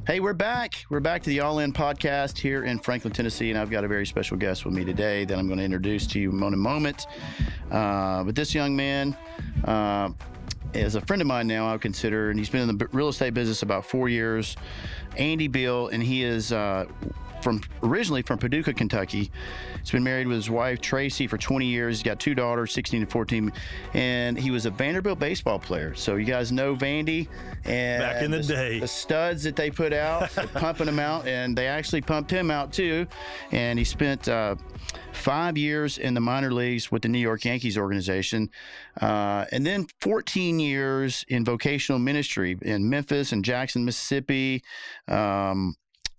Hey, we're back. We're back to the All In podcast here in Franklin, Tennessee, and I've got a very special guest with me today that I'm going to introduce to you in a moment. But this young man is a friend of mine now, I would consider, and he's been in the real estate business about 4 years. Andy Beal, and he is originally from Paducah, Kentucky. He's been married with his wife, Tracy, for 20 years. He's got two daughters, 16 and 14, and he was a Vanderbilt baseball player. So you guys know Vandy. And back in the day. The studs that they put out, pumping them out, and they actually pumped him out too. And he spent 5 years in the minor leagues with the New York Yankees organization, and then 14 years in vocational ministry in Memphis and Jackson, Mississippi,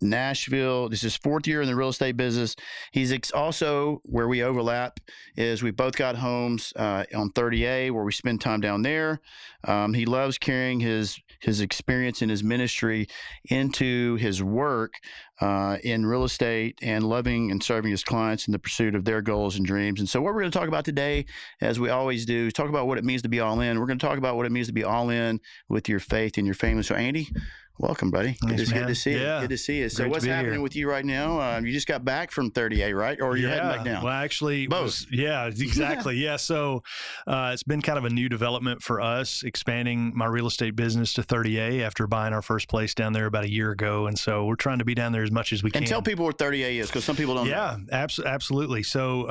Nashville. This is his fourth year in the real estate business. He's also, where we overlap, is we both got homes on 30A, where we spend time down there. He loves carrying his experience in his ministry into his work in real estate and loving and serving his clients in the pursuit of their goals and dreams. And so what we're going to talk about today, as we always do, is talk about what it means to be all in. We're going to talk about what it means to be all in with your faith and your family. So Andy, welcome, buddy. Good to see you. Good to see you. So what's happening with you right now? You just got back from 30A, right? Or you're heading back down? Well, actually, both. Exactly. Yeah. So it's been kind of a new development for us, expanding my real estate business to 30A after buying our first place down there about a year ago. And so we're trying to be down there as much as we can. And tell people what 30A is, because some people don't know. Yeah, absolutely. So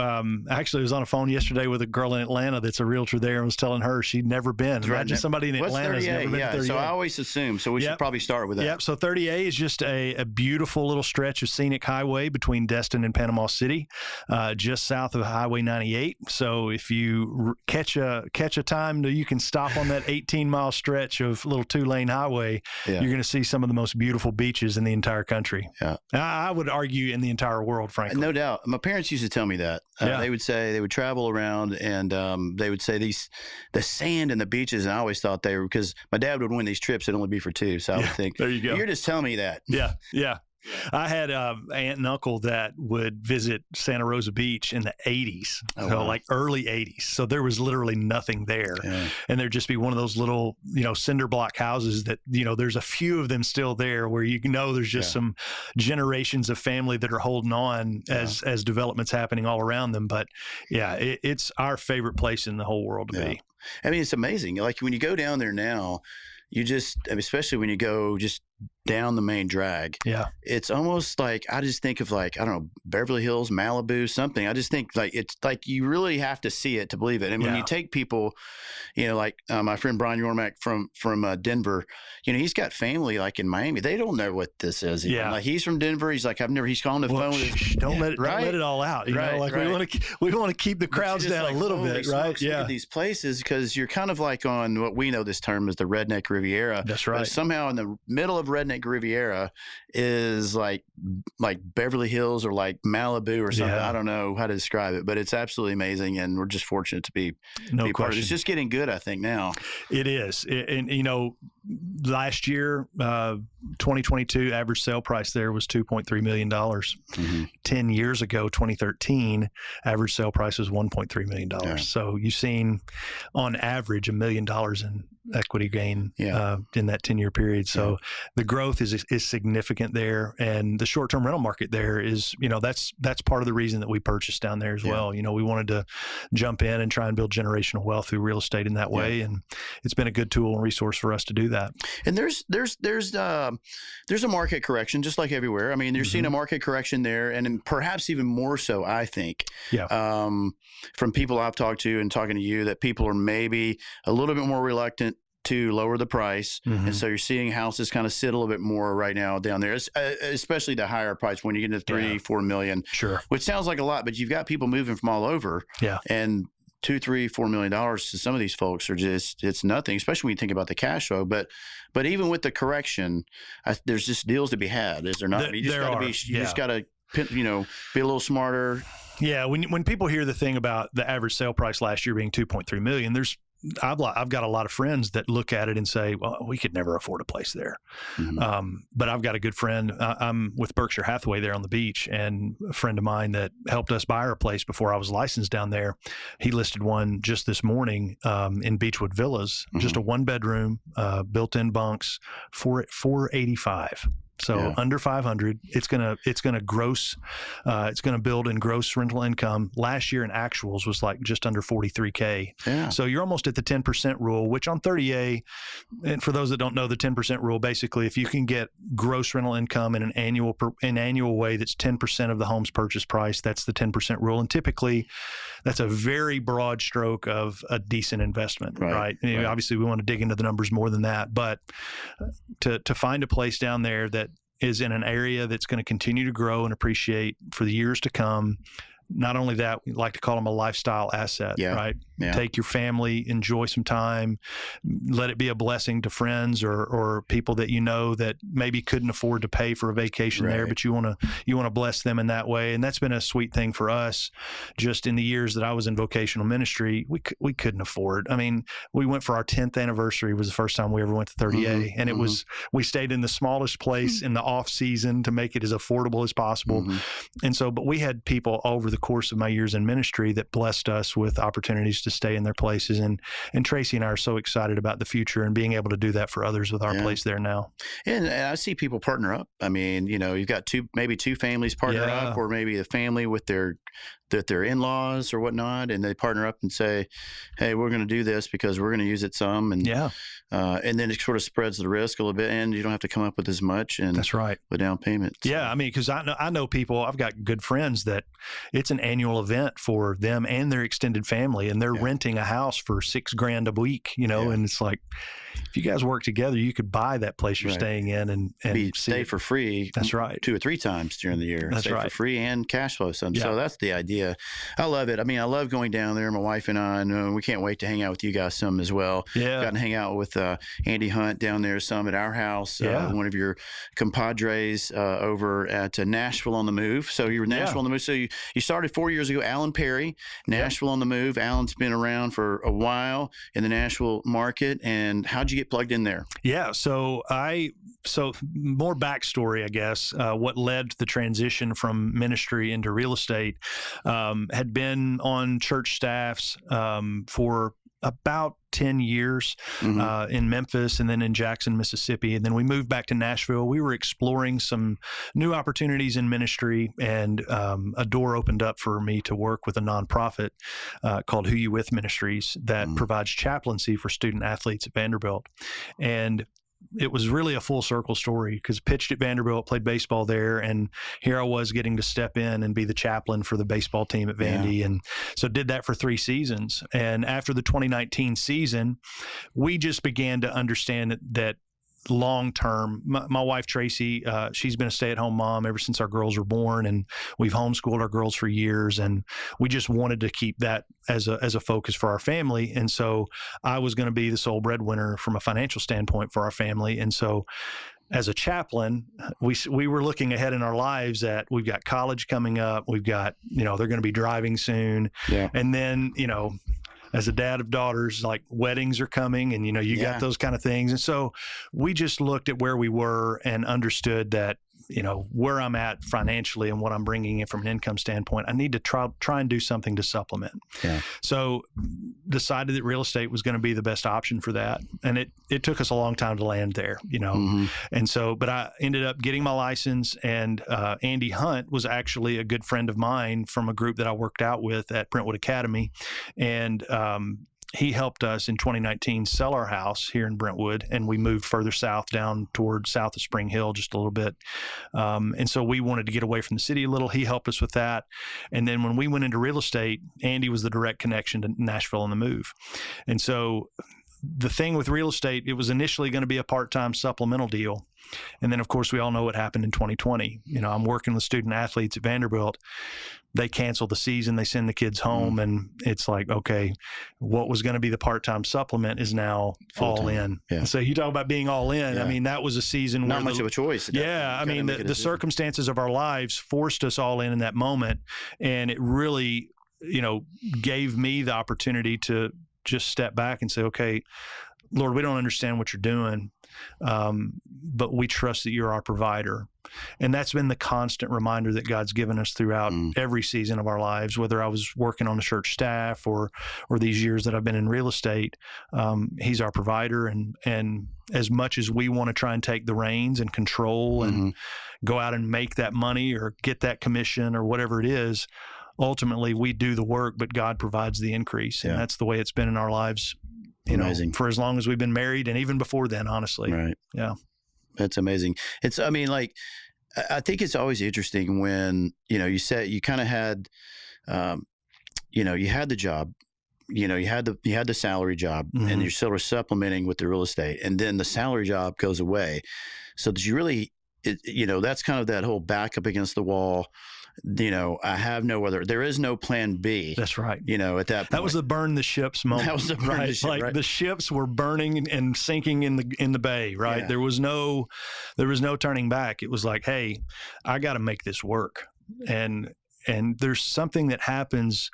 actually, I was on a phone yesterday with a girl in Atlanta that's a realtor there and was telling her she'd never been. Imagine somebody in Atlanta has never been to 30A. So I always assume. So we should probably start with that. Yep. So 30A is just a beautiful little stretch of scenic highway between Destin and Panama City, just south of Highway 98. So if you catch a time that you can stop on that 18-mile stretch of little two-lane highway, you're going to see some of the most beautiful beaches in the entire country. Yeah. I would argue in the entire world, frankly. No doubt. My parents used to tell me that. They would say they would travel around and they would say the sand and the beaches, and I always thought they were, because my dad would win these trips, it'd only be for two. So I would think, there you go. You're just telling me that. Yeah. I had an aunt and uncle that would visit Santa Rosa Beach in the 80s, like early 80s. So there was literally nothing there. Yeah. And there'd just be one of those little, cinder block houses that, there's a few of them still there where there's just some generations of family that are holding on as development's happening all around them. But it's our favorite place in the whole world to be. I mean, it's amazing. Like when you go down there now, especially when you go just down the main drag. Yeah. It's almost like, I just think of Beverly Hills, Malibu, something. I just think it's like you really have to see it to believe it. And when you take people, my friend Brian Yormack from Denver, he's got family in Miami. They don't know what this is. Yeah. Like he's from Denver. He's like, he's calling the phone. Don't let it all out. We want to keep the crowds down a little bit, right? Look at these places, because you're kind of like on what we know this term as the Redneck Riviera. That's right. But somehow in the middle of Redneck Riviera is like Beverly Hills or like Malibu or something. I don't know how to describe it, but it's absolutely amazing, and we're just fortunate to be part of it. It's just getting good, I think, now. It is. Last year, 2022, average sale price there was $2.3 million. Mm-hmm. 10 years ago, 2013, average sale price was $1.3 million. Yeah. So you've seen, on average, $1 million in equity gain in that 10-year period. So the growth is significant there, and the short-term rental market there is, that's part of the reason that we purchased down there as well. We wanted to jump in and try and build generational wealth through real estate in that way, and it's been a good tool and resource for us to do that. And there's a market correction, just like everywhere. I mean, you're seeing a market correction there, and perhaps even more so, I think. From people I've talked to and talking to you, that people are maybe a little bit more reluctant to lower the price. Mm-hmm. And so you're seeing houses kind of sit a little bit more right now down there, especially the higher price when you get into $3-4 million. Sure. Which sounds like a lot, but you've got people moving from all over. Yeah. And $2, $3, $4 million to some of these folks are it's nothing, especially when you think about the cash flow. But even with the correction, there's just deals to be had, is there not? You just got to be a little smarter. Yeah. When people hear the thing about the average sale price last year being $2.3 million, I've got a lot of friends that look at it and say, well, we could never afford a place there. Mm-hmm. But I've got a good friend. I'm with Berkshire Hathaway there on the beach, and a friend of mine that helped us buy our place before I was licensed down there, he listed one just this morning in Beechwood Villas, just a one-bedroom, built-in bunks, $485. So under 500, it's gonna build in gross rental income. Last year in actuals was like just under 43K. Yeah. So you're almost at the 10% rule, which on 30A, and for those that don't know the 10% rule, basically if you can get gross rental income in an annual way that's 10% of the home's purchase price, that's the 10% rule. And typically that's a very broad stroke of a decent investment, right? You know, obviously we want to dig into the numbers more than that, but to find a place down there that is in an area that's going to continue to grow and appreciate for the years to come. Not only that, we like to call them a lifestyle asset, right? Yeah. Take your family, enjoy some time, let it be a blessing to friends or people that you know that maybe couldn't afford to pay for a vacation there, but you want to bless them in that way. And that's been a sweet thing for us. Just in the years that I was in vocational ministry, we couldn't afford. I mean, we went for our 10th anniversary was the first time we ever went to 30A, and it was we stayed in the smallest place in the off season to make it as affordable as possible. And so, but we had people over the course of my years in ministry that blessed us with opportunities to stay in their places. And Tracy and I are so excited about the future and being able to do that for others with our place there now. And I see people partner up. I mean, you know, you've got maybe two families partner up, or maybe the family with their in-laws or whatnot, and they partner up and say, hey, we're going to do this because we're going to use it some. And and then it sort of spreads the risk a little bit, and you don't have to come up with as much. And that's right. With down payments. Yeah. I mean, because I know people, I've got good friends that it's an annual event for them and their extended family, and they're renting a house for $6,000 a week, you know, and it's like, if you guys work together, you could buy that place you're staying in and stay for free. That's right. 2 or 3 times during the year. That's stay for free and cash flow some. So that's the idea. I love it. I mean, I love going down there. My wife and I, and we can't wait to hang out with you guys some as well. Yeah. Got to hang out with Andy Hunt down there some at our house. One of your compadres over at Nashville on the Move. So you were Nashville on the Move. So you started 4 years ago, Alan Perry, Nashville on the Move. Alan's been around for a while in the Nashville market. And how'd you get plugged in there? Yeah. So more backstory, I guess, what led to the transition from ministry into real estate, had been on church staffs for about 10 years in Memphis and then in Jackson, Mississippi. And then we moved back to Nashville. We were exploring some new opportunities in ministry, and a door opened up for me to work with a nonprofit called Who You With Ministries that provides chaplaincy for student athletes at Vanderbilt. And it was really a full circle story because pitched at Vanderbilt, played baseball there, and here I was getting to step in and be the chaplain for the baseball team at Vandy. And so did that for 3 seasons. And after the 2019 season, we just began to understand that long term, my wife Tracy, she's been a stay-at-home mom ever since our girls were born, and we've homeschooled our girls for years, and we just wanted to keep that as a focus for our family. And so I was going to be the sole breadwinner from a financial standpoint for our family. And so as a chaplain, we were looking ahead in our lives at we've got college coming up, we've got, you know, they're going to be driving soon, and then, you know, as a dad of daughters, like weddings are coming, and, you know, you got those kind of things. And so we just looked at where we were and understood that, you know, where I'm at financially and what I'm bringing in from an income standpoint, I need to try and do something to supplement. So decided that real estate was going to be the best option for that. And it took us a long time to land there, you know. And so, but I ended up getting my license, and Andy Hunt was actually a good friend of mine from a group that I worked out with at Brentwood Academy. And he helped us in 2019 sell our house here in Brentwood, and we moved further south down toward south of Spring Hill just a little bit. And so we wanted to get away from the city a little. He helped us with that. And then when we went into real estate, Andy was the direct connection to Nashville on the Move. And so the thing with real estate, it was initially going to be a part-time supplemental deal. And then, of course, we all know what happened in 2020. You know, I'm working with student athletes at Vanderbilt. They cancel the season. They send the kids home. And it's like, okay, what was going to be the part-time supplement is now all in. So you talk about being all in. I mean, that was a season not much of a choice. I mean, the circumstances of our lives forced us all in that moment. And it really, you know, gave me the opportunity to just step back and say, okay, Lord, we don't understand what you're doing, but we trust that you're our provider. And that's been the constant reminder that God's given us throughout every season of our lives, whether I was working on the church staff or these years that I've been in real estate. He's our provider. And as much as we want to try and take the reins and control and go out and make that money or get that commission or whatever it is, ultimately we do the work, but God provides the increase. And that's the way it's been in our lives, amazing. For as long as we've been married and even before then, honestly. Right. Yeah. That's amazing. I think it's always interesting when, you said you kind of had, you had the job, you had the salary job and you're sort of supplementing with the real estate, and then the salary job goes away. So that you really, that's kind of that whole back up against the wall. I have no other. There is no plan B. That's right. At that point. That was the burn the ships moment. That was the burn the ship, right? The ships were burning and sinking in the bay. Right. Yeah. There was no turning back. It was like, hey, I got to make this work. And there's something that happens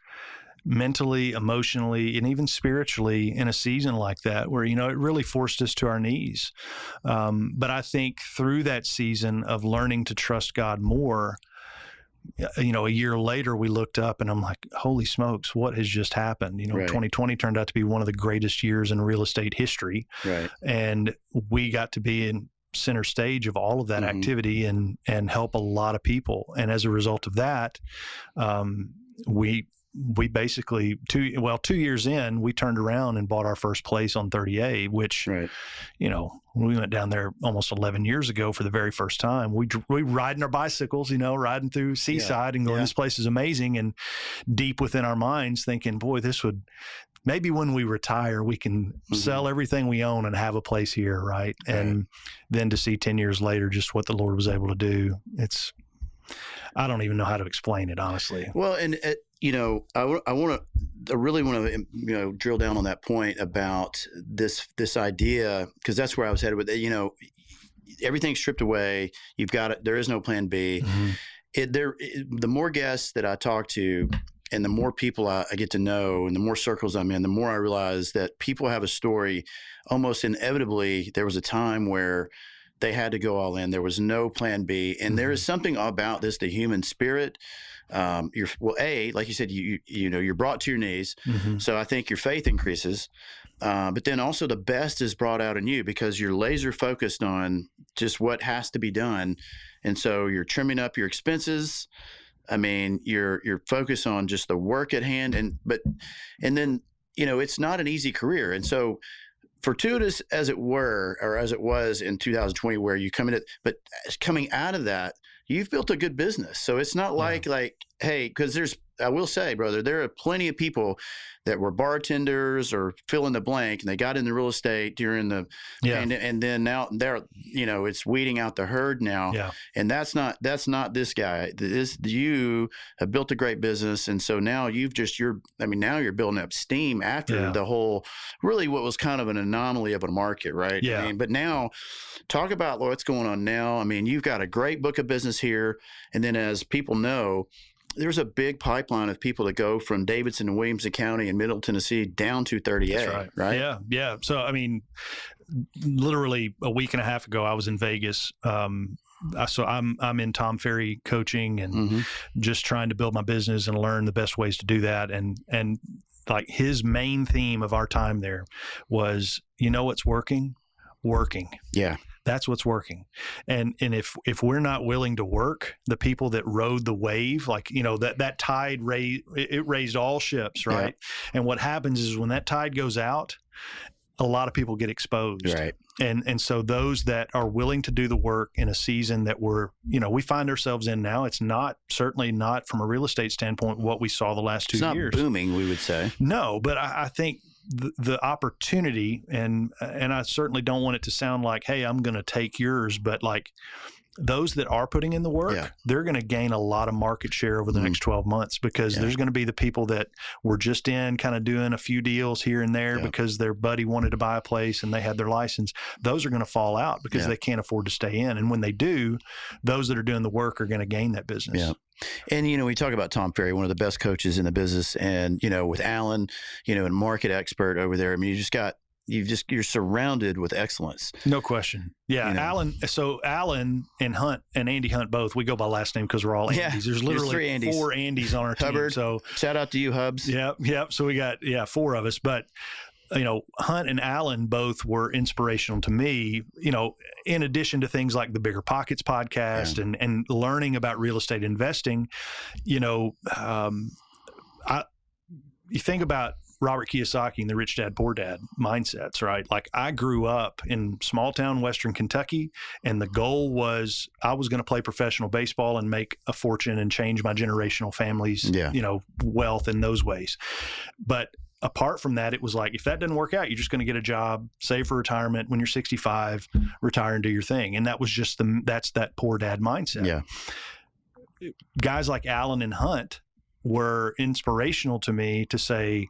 mentally, emotionally, and even spiritually in a season like that where, it really forced us to our knees. But I think through that season of learning to trust God more, a year later we looked up and I'm like, holy smokes, what has just happened? 2020 turned out to be one of the greatest years in real estate history. Right. And we got to be in center stage of all of that activity and help a lot of people. And as a result of that, we basically 2 years in, we turned around and bought our first place on 30A, which, we went down there almost 11 years ago for the very first time. We riding our bicycles, riding through Seaside and going, this place is amazing. And deep within our minds thinking, boy, this would, maybe when we retire, we can sell everything we own and have a place here. Right. And then to see 10 years later, just what the Lord was able to do. I don't even know how to explain it, honestly. Well, and I really want to, drill down on that point about this idea, because that's where I was headed with it. Everything's stripped away. You've got it. There is no plan B. The more guests that I talk to and the more people I get to know and the more circles I'm in, the more I realize that people have a story. Almost inevitably, there was a time where they had to go all in. There was no plan B. And there is something about this, the human spirit. Like you said, you're brought to your knees. So I think your faith increases. But then also the best is brought out in you because you're laser focused on just what has to be done. And so you're trimming up your expenses. I mean, you're focused on just the work at hand. And then, it's not an easy career. And so fortuitous as it were, or as it was in 2020, where you come in, but coming out of that, you've built a good business. So it's not like, hey, because I will say, brother, there are plenty of people that were bartenders or fill in the blank, and they got into real estate during the, and then now they're, it's weeding out the herd now. Yeah. And that's not this guy. You have built a great business. And so now now you're building up steam after the whole, really what was kind of an anomaly of a market, right? Yeah. But now talk about what's going on now. You've got a great book of business here. And then as people know, there's a big pipeline of people that go from Davidson and Williamson County in Middle Tennessee down to 30A. That's right? Yeah. Yeah. So, literally a week and a half ago, I was in Vegas. So I'm in Tom Ferry coaching and just trying to build my business and learn the best ways to do that. And like his main theme of our time there was, what's working? Working. Yeah. That's what's working. And if we're not willing to work, the people that rode the wave, like, that tide raised all ships, right? Yeah. And what happens is when that tide goes out, a lot of people get exposed. Right. And so those that are willing to do the work in a season that we find ourselves in now, it's certainly not from a real estate standpoint what we saw the last 2 years. It's not booming, we would say. No, but I think the opportunity, and I certainly don't want it to sound like, hey, I'm going to take yours, but like those that are putting in the work, they're going to gain a lot of market share over the next 12 months because there's going to be the people that were just in kind of doing a few deals here and there because their buddy wanted to buy a place and they had their license. Those are going to fall out because they can't afford to stay in. And when they do, those that are doing the work are going to gain that business. Yeah. And, we talk about Tom Ferry, one of the best coaches in the business, and, with Alan, and market expert over there. You just got, you're surrounded with excellence. No question. Yeah. You know? Alan and Hunt and Andy Hunt both, we go by last name because we're all Andys. Yeah, There's literally 3 Andys. 4 Andys on our Hubbard, team. So shout out to you, Hubs. Yep. So we got 4 of us. But Hunt and Alan both were inspirational to me, in addition to things like the Bigger Pockets podcast and learning about real estate investing. You think about Robert Kiyosaki and the Rich Dad, Poor Dad mindsets, right? Like, I grew up in small town Western Kentucky, and the goal was I was going to play professional baseball and make a fortune and change my generational family's, wealth in those ways. But apart from that, it was like, if that doesn't work out, you're just going to get a job, save for retirement. When you're 65, retire and do your thing. And that was just that's that poor dad mindset. Yeah. Guys like Alan and Hunt were inspirational to me to say,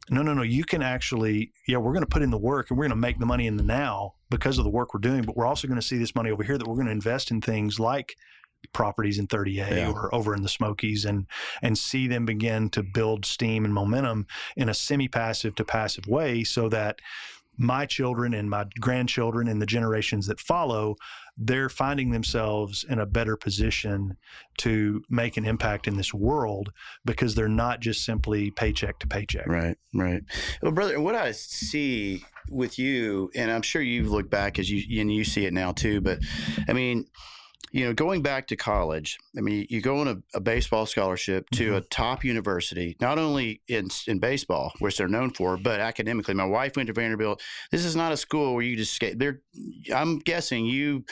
no, you can actually, we're going to put in the work and we're going to make the money in the now because of the work we're doing, but we're also going to see this money over here that we're going to invest in things like properties in 30A or over in the Smokies and see them begin to build steam and momentum in a semi-passive to passive way, so that my children and my grandchildren and the generations that follow, they're finding themselves in a better position to make an impact in this world because they're not just simply paycheck to paycheck. Right. Well, brother, what I see with you, and I'm sure you've looked back as you see it now too, but I mean, going back to college, I mean, you go on a baseball scholarship to a top university, not only in baseball, which they're known for, but academically. My wife went to Vanderbilt. This is not a school where you just skate. I'm guessing you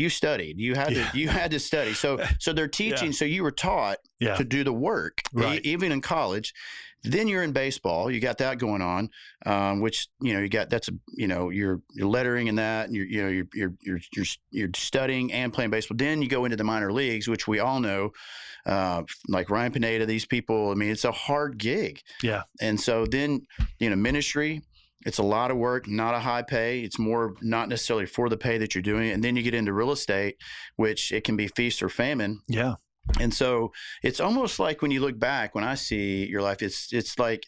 studied. You had to study. So they're teaching. So you were taught to do the work, even in college. Then you're in baseball. You got that going on, which you got. That's you're lettering in that, and you're studying and playing baseball. Then you go into the minor leagues, which we all know, like Ryan Pineda. These people. I mean, it's a hard gig. Yeah. And so then ministry. It's a lot of work, not a high pay. It's more not necessarily for the pay that you're doing. And then you get into real estate, which it can be feast or famine. Yeah. And so it's almost like when you look back, when I see your life, it's like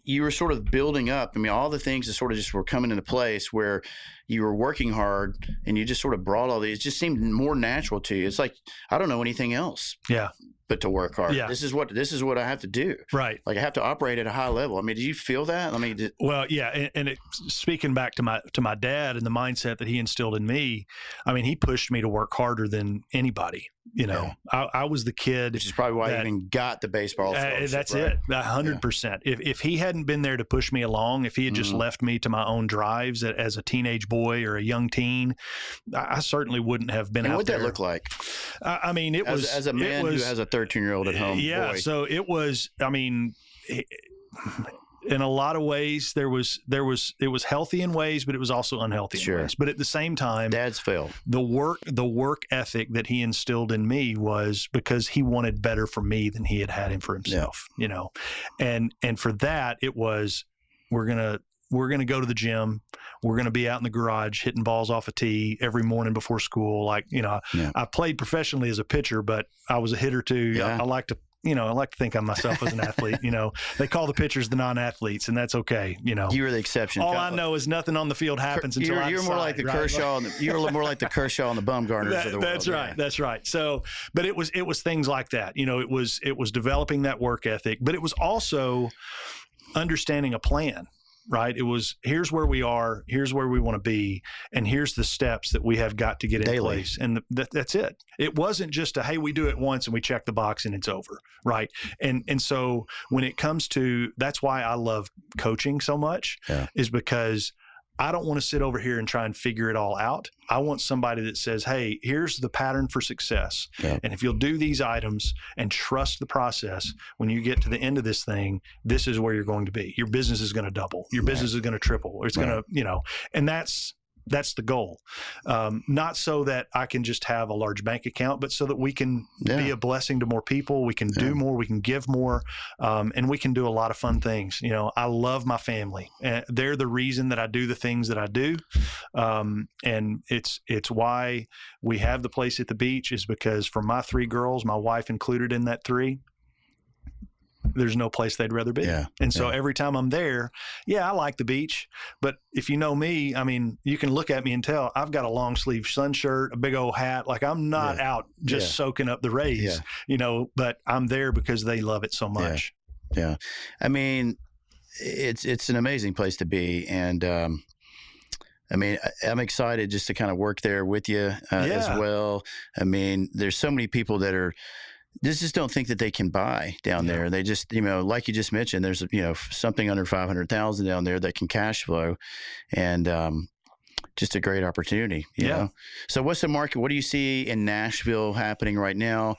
you were sort of building up. I mean, all the things that sort of just were coming into place where you were working hard and you just sort of brought all these. It just seemed more natural to you. It's like, I don't know anything else. Yeah. But to work hard. Yeah. This is what I have to do. Right. Like I have to operate at a high level. I mean, did you feel that? I mean, well, yeah. And speaking back to my dad and the mindset that he instilled in me, I mean, he pushed me to work harder than anybody. I was the kid. Which is probably why you even got the baseball scholarship. That's right? It. 100%. If he hadn't been there to push me along, if he had just left me to my own drives as a teenage boy or a young teen, I certainly wouldn't have been out there. What'd that look like? I mean, it was as a man who has a 13-year-old at home. Yeah. Boy. So it was. I mean. In a lot of ways, it was healthy in ways, but it was also unhealthy in ways. But at the same time, Dad's failed. The work ethic that he instilled in me was because he wanted better for me than he had him for himself. And for that, it was we're gonna go to the gym. We're gonna be out in the garage hitting balls off a tee every morning before school. I played professionally as a pitcher, but I was a hitter too. Yeah. I like to think of myself as an athlete. They call the pitchers the non-athletes, and that's okay. You were the exception. All I know is nothing on the field happens until I decide. You're more like the Kershaw. You're more like the Kershaw and the Bumgarners of the world. That's right. Yeah. That's right. So, but it was things like that. It was developing that work ethic, but it was also understanding a plan. Right. It was, here's where we are, here's where we want to be, and here's the steps that we have got to get in place. And that's it. It wasn't just hey, we do it once and we check the box and it's over. Right. And so when it comes to, that's why I love coaching so much, is because I don't want to sit over here and try and figure it all out. I want somebody that says, hey, here's the pattern for success. Yeah. And if you'll do these items and trust the process, when you get to the end of this thing, this is where you're going to be. Your business is going to double. Your business is going to triple. It's going to, and that's the goal. Not so that I can just have a large bank account, but so that we can be a blessing to more people. We can do more, we can give more, and we can do a lot of fun things. I love my family. They're the reason that I do the things that I do. And it's why we have the place at the beach, is because for my 3 girls, my wife included in that 3, there's no place they'd rather be. Yeah. And so every time I'm there, I like the beach. But if you know me, I mean, you can look at me and tell I've got a long sleeve sun shirt, a big old hat. Like I'm not out just soaking up the rays, but I'm there because they love it so much. Yeah. I mean, it's an amazing place to be. And, I mean, I'm excited just to kind of work there with you as well. I mean, there's so many people that just don't think that they can buy down there. They just, like you just mentioned, there's, something under 500,000 down there that can cash flow, and just a great opportunity. You know? So what's the market? What do you see in Nashville happening right now?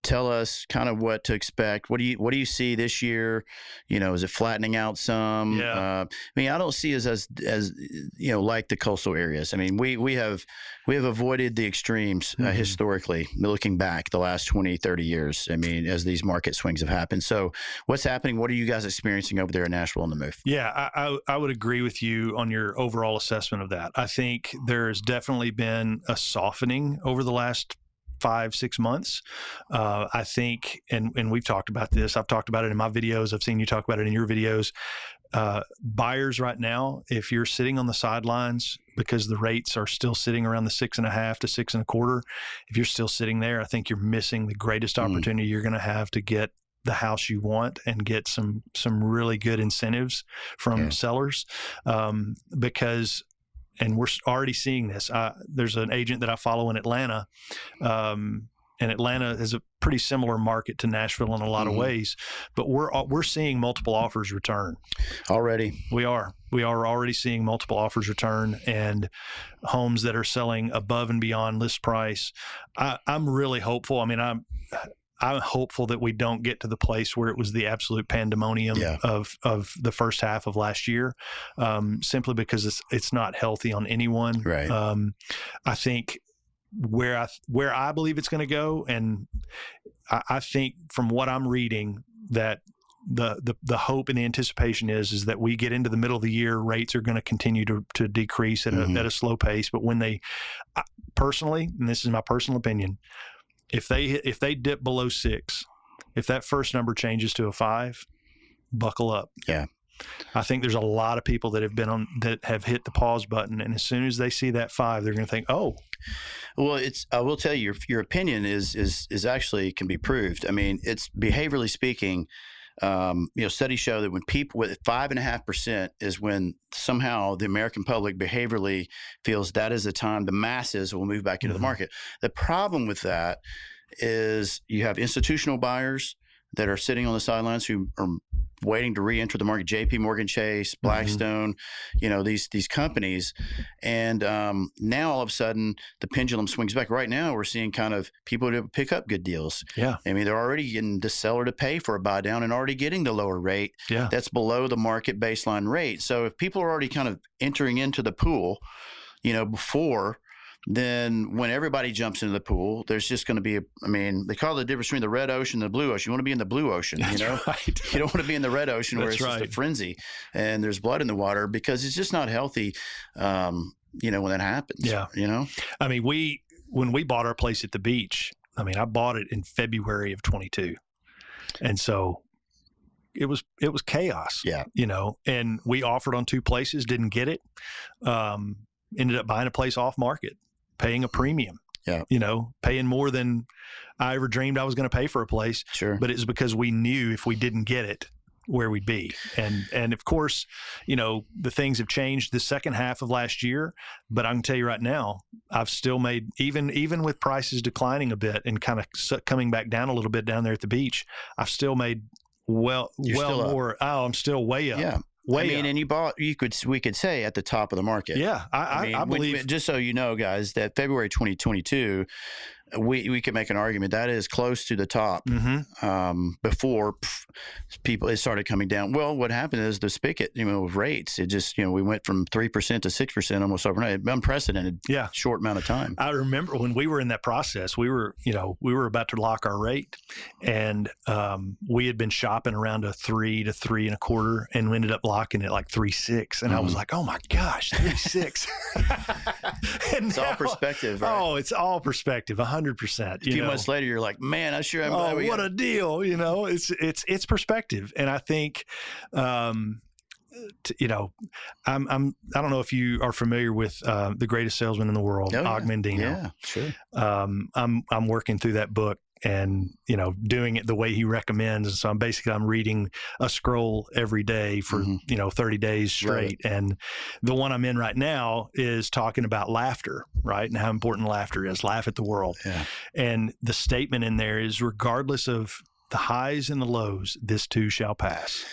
Tell us kind of what to expect. What do you see this year? Is it flattening out some? I mean, I don't see it as like the coastal areas. I mean, we have avoided the extremes historically, looking back the last 20, 30 years. I mean, as these market swings have happened. So what's happening? What are you guys experiencing over there in Nashville on the move? Yeah, I would agree with you on your overall assessment of that. I think there's definitely been a softening over the last 5-6 months. I think, and we've talked about this. I've talked about it in my videos. I've seen you talk about it in your videos. Buyers right now, if you're sitting on the sidelines because the rates are still sitting around the 6.5 to 6.25, if you're still sitting there, I think you're missing the greatest opportunity you're going to have to get the house you want and get some really good incentives from sellers, because. And we're already seeing this. There's an agent that I follow in Atlanta, and Atlanta is a pretty similar market to Nashville in a lot of ways. But we're seeing multiple offers return already. We are already seeing multiple offers return, and homes that are selling above and beyond list price. I'm really hopeful. I mean, I'm hopeful that we don't get to the place where it was the absolute pandemonium of the first half of last year, simply because it's not healthy on anyone. Right. I think where I believe it's going to go, and I think from what I'm reading that the hope and the anticipation is that we get into the middle of the year, rates are going to continue to decrease at a slow pace. But when personally, and this is my personal opinion, if they dip below 6, if that first number changes to a 5, buckle up. Yeah. I think there's a lot of people that have hit the pause button, and as soon as they see that 5, they're going to think, oh. Well, I will tell you, your opinion is actually can be proved. I mean, it's behaviorally speaking. Studies show that when people with 5.5% is when somehow the American public behaviorally feels that is the time the masses will move back into the market. The problem with that is you have institutional buyers that are sitting on the sidelines who are waiting to re-enter the market. JP Morgan Chase, Blackstone, these companies. And now all of a sudden the pendulum swings back. Right now we're seeing kind of people to pick up good deals. Yeah. I mean, they're already getting the seller to pay for a buy down and already getting the lower rate. Yeah. That's below the market baseline rate. So if people are already kind of entering into the pool, before, then when everybody jumps into the pool, there's just going to be they call it the difference between the red ocean and the blue ocean. You want to be in the blue ocean, That's right. You don't want to be in the red ocean where That's it's just a frenzy and there's blood in the water, because it's just not healthy, when that happens. Yeah. I mean, when we bought our place at the beach, I bought it in February of 22. And so it was chaos. Yeah. And we offered on 2 places, didn't get it. Ended up buying a place off market, paying a premium, paying more than I ever dreamed I was going to pay for a place. Sure. But it's because we knew if we didn't get it, where we'd be. And of course, the things have changed the second half of last year, but I can tell you right now, I've still made, even with prices declining a bit and kind of coming back down a little bit down there at the beach, I've still made well more. Oh, I'm still way up. Yeah. And you bought, we could say at the top of the market. Yeah. I believe, just so you know, guys, that February 2022, we could make an argument that is close to the top. Before it started coming down. Well, what happened is the spigot, with rates, it just, we went from 3% to 6% almost overnight. Unprecedented, short amount of time. I remember when we were in that process, we were about to lock our rate, and we had been shopping around a 3 to 3.25, and we ended up locking it like 3.6, and I was like, oh my gosh, 3.6. It's all perspective, right? Oh, it's all perspective, 100%. 100%. A few months later, you're like, man, I sure am glad we what a deal. It's perspective. And I think, I don't know if you are familiar with the greatest salesman in the world, Og Mandino. Yeah, sure. I'm working through that book and, doing it the way he recommends. And so I'm reading a scroll every day for, 30 days straight. Right. And the one I'm in right now is talking about laughter, right? And how important laughter is. Laugh at the world. Yeah. And the statement in there is, regardless of the highs and the lows, this too shall pass.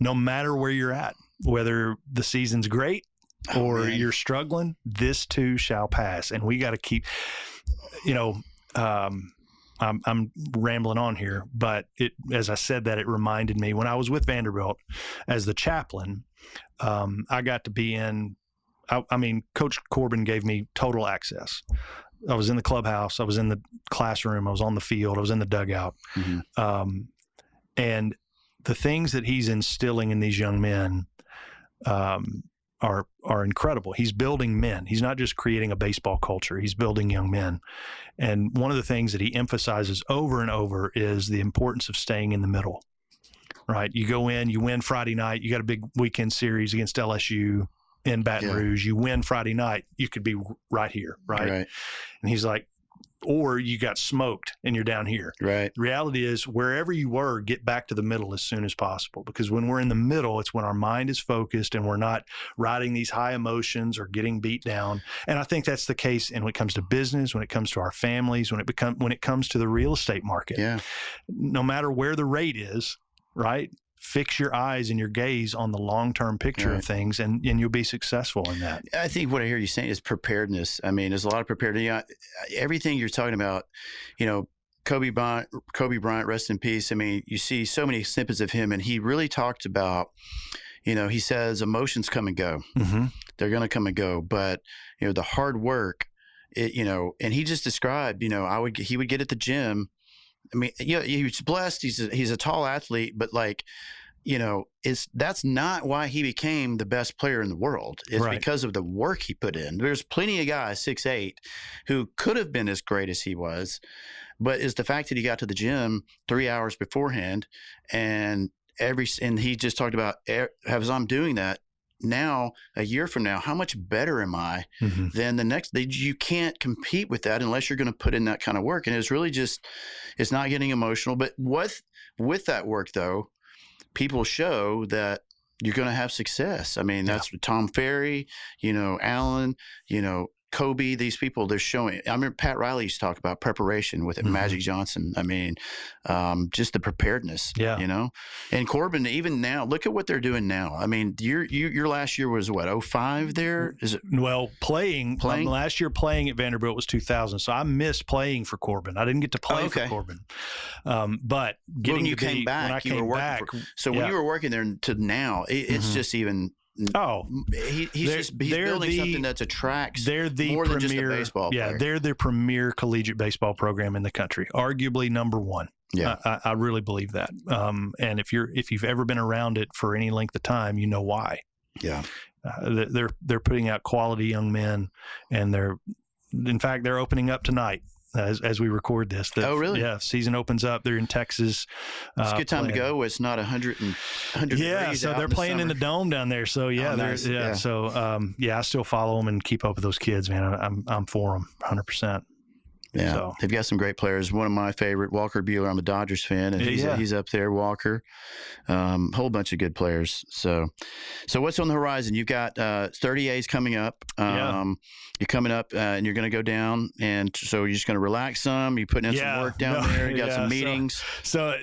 No matter where you're at, whether the season's great or you're struggling, this too shall pass. And we got to keep, I'm rambling on here, but as I said that, it reminded me when I was with Vanderbilt as the chaplain, I got to be Coach Corbin gave me total access. I was in the clubhouse, I was in the classroom, I was on the field, I was in the dugout. Mm-hmm. And the things that he's instilling in these young men are incredible. He's building men. He's not just creating a baseball culture. He's building young men. And one of the things that he emphasizes over and over is the importance of staying in the middle, right? You go in, you win Friday night, you got a big weekend series against LSU in Baton Rouge. You win Friday night, you could be right here, right? And he's like, or you got smoked and you're down here. Right. The reality is, wherever you were, get back to the middle as soon as possible, because when we're in the middle, it's when our mind is focused and we're not riding these high emotions or getting beat down. And I think that's the case when it comes to business, when it comes to our families, when it comes to the real estate market. Yeah. No matter where the rate is, right? Fix your eyes and your gaze on the long-term picture of things, and you'll be successful in that. I think what I hear you saying is preparedness. I mean, there's a lot of preparedness. Everything you're talking about, Kobe Bryant, rest in peace. I mean, you see so many snippets of him, and he really talked about, he says emotions come and go. Mm-hmm. They're going to come and go. But, the hard work, and he just described, he would get at the gym. I mean, he's blessed. He's a tall athlete, but that's not why he became the best player in the world. It's because of the work he put in. There's plenty of guys 6'8" who could have been as great as he was, but it's the fact that he got to the gym 3 hours beforehand, and he just talked about, as I'm doing that now, a year from now, how much better am I than the next? You can't compete with that unless you're going to put in that kind of work. And it's really it's not getting emotional. But with that work, though, people show that you're going to have success. I mean, that's Tom Ferry, Allen, Kobe, these people, they're showing. I remember Pat Riley used to talk about preparation with Magic Johnson. I mean, just the preparedness, And Corbin, even now, look at what they're doing now. I mean, your last year was what, 2005 there? Is it? Well, playing? Last year playing at Vanderbilt was 2000. So I missed playing for Corbin. I didn't get to play for Corbin. But getting when you came back, when I came back. When you were working there to now, it's just even. He's building something that attracts more than just a baseball player. Yeah, they're the premier collegiate baseball program in the country, arguably number one. Yeah, I really believe that. And if you've ever been around it for any length of time, you know why. Yeah, they're putting out quality young men, and they're opening up tonight. As we record this. Oh, really? Yeah, season opens up. They're in Texas. It's a good time to go. It's not 100 degrees so they're playing in the dome down there. So, nice. So, I still follow them and keep up with those kids, man. I'm for them 100%. Yeah, so. They've got some great players. One of my favorite, Walker Buehler. I'm a Dodgers fan, and he's up there. Walker, whole bunch of good players. So what's on the horizon? You've got 30As coming up. You're coming up, and you're going to go down, and so you're just going to relax some. You're putting in some work down there. You got some meetings. So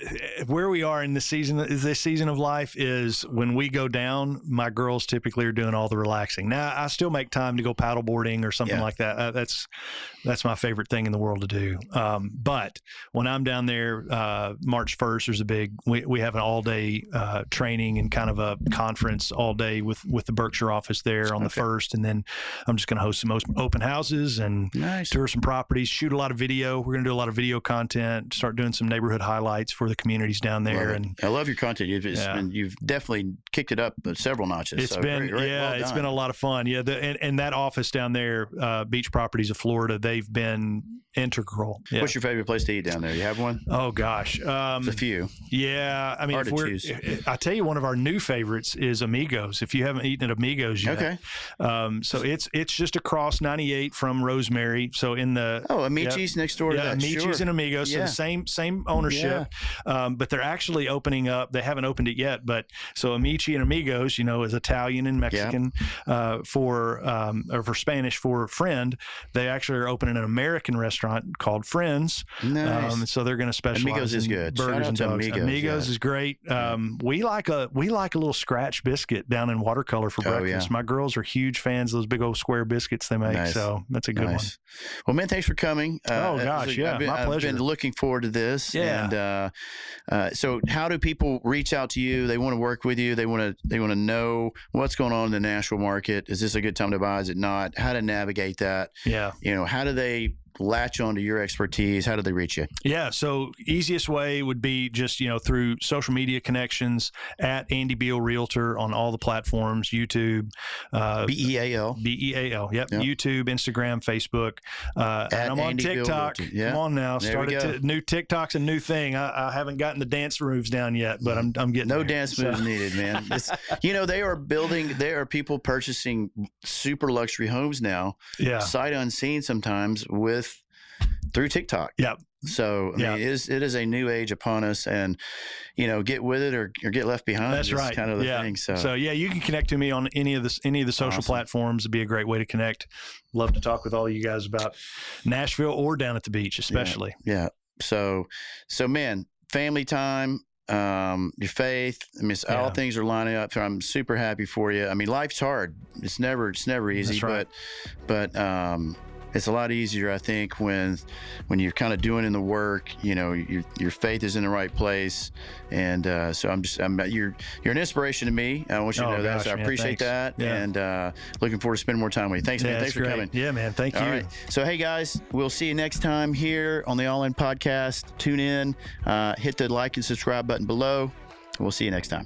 where we are in this season of life is when we go down. My girls typically are doing all the relaxing. Now I still make time to go paddleboarding or something like that. That's my favorite thing in the world to do. But when I'm down there, March 1st, there's we have an all-day training and kind of a conference all day with the Berkshire office there on the 1st. And then I'm just going to host some open houses and tour some properties, shoot a lot of video. We're going to do a lot of video content, start doing some neighborhood highlights for the communities down there. And I love your content. You've definitely kicked it up several notches. It's been a lot of fun. Yeah. And that office down there, Beach Properties of Florida, they've been integral. Yeah. What's your favorite place to eat down there? You have one? Oh gosh, There's a few. Yeah, I mean, Hard to choose. I tell you, one of our new favorites is Amigos. If you haven't eaten at Amigos yet, Okay. So it's just across 98 from Rosemary. So in the Amici's next door to that. Amici's Sure. and Amigos. So the same ownership, but they're actually opening up. They haven't opened it yet, but so Amici and Amigos, is Italian and Mexican or for Spanish for friend. They actually are opening an American restaurant called Friends. Nice. So they're going to specialize Amigos is in good. burgers and dogs. Amigos is great. We like a little scratch biscuit down in watercolor for breakfast. My girls are huge fans of those big old square biscuits they make. Nice. So that's a good one. Well, man, thanks for coming. My pleasure. I've been looking forward to this. Yeah. And so how do people reach out to you? They want to work with you. They want to know what's going on in the Nashville market. Is this a good time to buy? Is it not? How to navigate that? Yeah. How do they latch on to your expertise? How do they reach you? Yeah. So easiest way would be just, through social media connections at Andy Beal Realtor on all the platforms, YouTube, BEAL. BEAL. Yep. YouTube, Instagram, Facebook. And I'm on Andy TikTok. Yeah. Come on now. Started new TikTok's a new thing. I haven't gotten the dance moves down yet, but I'm getting no there. dance moves needed, man. There are people purchasing super luxury homes now, sight unseen sometimes through TikTok. Yep. So I mean, it is a new age upon us, and get with it or get left behind. That's right. Kind of the thing. So you can connect to me on any of the social platforms. It'd be a great way to connect. Love to talk with all you guys about Nashville or down at the beach, especially. Yeah. So man, family time. Your faith. I mean, all things are lining up. So I'm super happy for you. I mean, life's hard. It's never easy. That's right. But it's a lot easier, I think, when you're kind of doing in the work. Your faith is in the right place, and so you're an inspiration to me. I want you to know that. So I appreciate that, and looking forward to spending more time with you. Thanks, man. Thanks for coming. Yeah, man. Thank you. All right. So hey, guys, we'll see you next time here on the All In Podcast. Tune in, hit the like and subscribe button below. We'll see you next time.